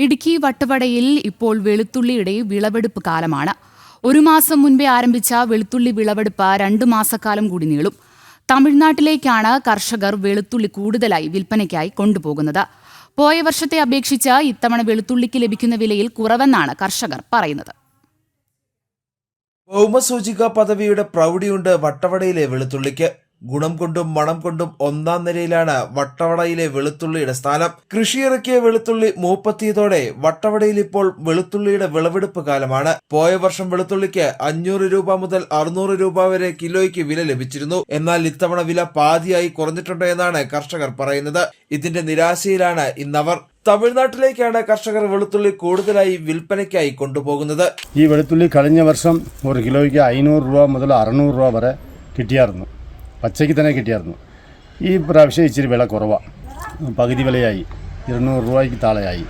ഇടുക്കി വട്ടവടയിൽ ഇപ്പോൾ വെളുത്തുള്ളിയുടെ വിളവെടുപ്പ് കാലമാണ്. ഒരു മാസം മുൻപേ ആരംഭിച്ച വെളുത്തുള്ളി വിളവെടുപ്പ് 2 മാസക്കാലം കൂടി നീളും. തമിഴ്നാട്ടിലേക്കാണ് കർഷകർ വെളുത്തുള്ളി കൂടുതലായി വിൽപ്പനയ്ക്കായി കൊണ്ടുപോകുന്നത്. പോയ വർഷത്തെ അപേക്ഷിച്ച് ഇത്തവണ വെളുത്തുള്ളിക്ക് ലഭിക്കുന്ന വിലയിൽ കുറവെന്നാണ് കർഷകർ പറയുന്നത്. ഭൗമസൂചിക പദവിയുടെ പ്രൗഢിയുണ്ട് വട്ടവടയിലെ വെളുത്തുള്ളിക്ക്. ഗുണം കൊണ്ടും മണം കൊണ്ടും 1ാം നിരയിലാണ് വട്ടവടയിലെ വെളുത്തുള്ളിയുടെ സ്ഥാനം. കൃഷിയിറക്കിയ വെളുത്തുള്ളി മൂപ്പെത്തിയതോടെ വട്ടവടയിൽ ഇപ്പോൾ വെളുത്തുള്ളിയുടെ വിളവെടുപ്പ് കാലമാണ്. പോയ വർഷം വെളുത്തുള്ളിക്ക് 500 രൂപ മുതൽ 600 രൂപ വരെ കിലോയ്ക്ക് വില ലഭിച്ചിരുന്നു. എന്നാൽ ഇത്തവണ വില പാതിയായി കുറഞ്ഞിട്ടുണ്ട് എന്നാണ് കർഷകർ പറയുന്നത്. ഇതിന്റെ നിരാശയിലാണ് ഇന്നവർ. തമിഴ്നാട്ടിലേക്കാണ് കർഷകർ വെളുത്തുള്ളി കൂടുതലായി വിൽപ്പനയ്ക്കായി കൊണ്ടുപോകുന്നത്. ഈ വെളുത്തുള്ളി കഴിഞ്ഞ വർഷം 1 കിലോയ്ക്ക് 500 രൂപ മുതൽ 600 രൂപ വരെ കിട്ടിയായിരുന്നു. പച്ചയ്ക്ക് തന്നെ കിട്ടിയായിരുന്നു. ഈ പ്രാവശ്യം ഇച്ചിരി വില കുറവാണ്, പകുതി വിലയായി, 200 രൂപയ്ക്ക് താഴെയായി.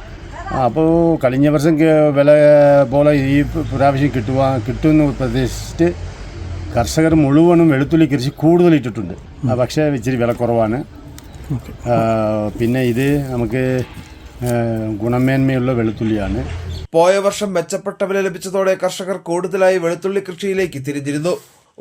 അപ്പോൾ കഴിഞ്ഞ വർഷം വില പോലെ ഈ പ്രാവശ്യം കിട്ടുമെന്ന് പ്രതീക്ഷിച്ചിട്ട് കർഷകർ മുഴുവനും വെളുത്തുള്ളി കൃഷി കൂടുതൽ ഇട്ടിട്ടുണ്ട്. പക്ഷേ ഇച്ചിരി വില കുറവാണ്. പിന്നെ ഇത് നമുക്ക് ഗുണമേന്മയുള്ള വെളുത്തുള്ളിയാണ്. പോയ വർഷം മെച്ചപ്പെട്ട വില ലഭിച്ചതോടെ കർഷകർ കൂടുതലായി വെളുത്തുള്ളി കൃഷിയിലേക്ക് തിരിഞ്ഞിരുന്നു.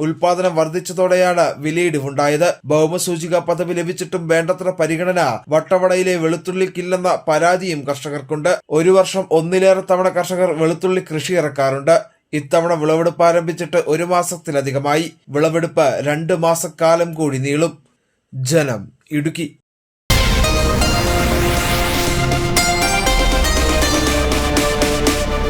ഉൽപാദനം വർദ്ധിച്ചതോടെയാണ് വിലയിടിവുണ്ടായത്. ഭൗമസൂചിക പദവി ലഭിച്ചിട്ടും വേണ്ടത്ര പരിഗണന വട്ടവടയിലെ വെളുത്തുള്ളിക്കില്ലെന്ന പരാതിയും കർഷകർക്കുണ്ട്. ഒരു വർഷം 1ലേറെ തവണ കർഷകർ വെളുത്തുള്ളി കൃഷി ഇറക്കാറുണ്ട്. ഇത്തവണ വിളവെടുപ്പ് ആരംഭിച്ചിട്ട് 1 മാസത്തിലധികമായി. വിളവെടുപ്പ് 2 മാസക്കാലം കൂടി നീളും. ജനം, ഇടുക്കി.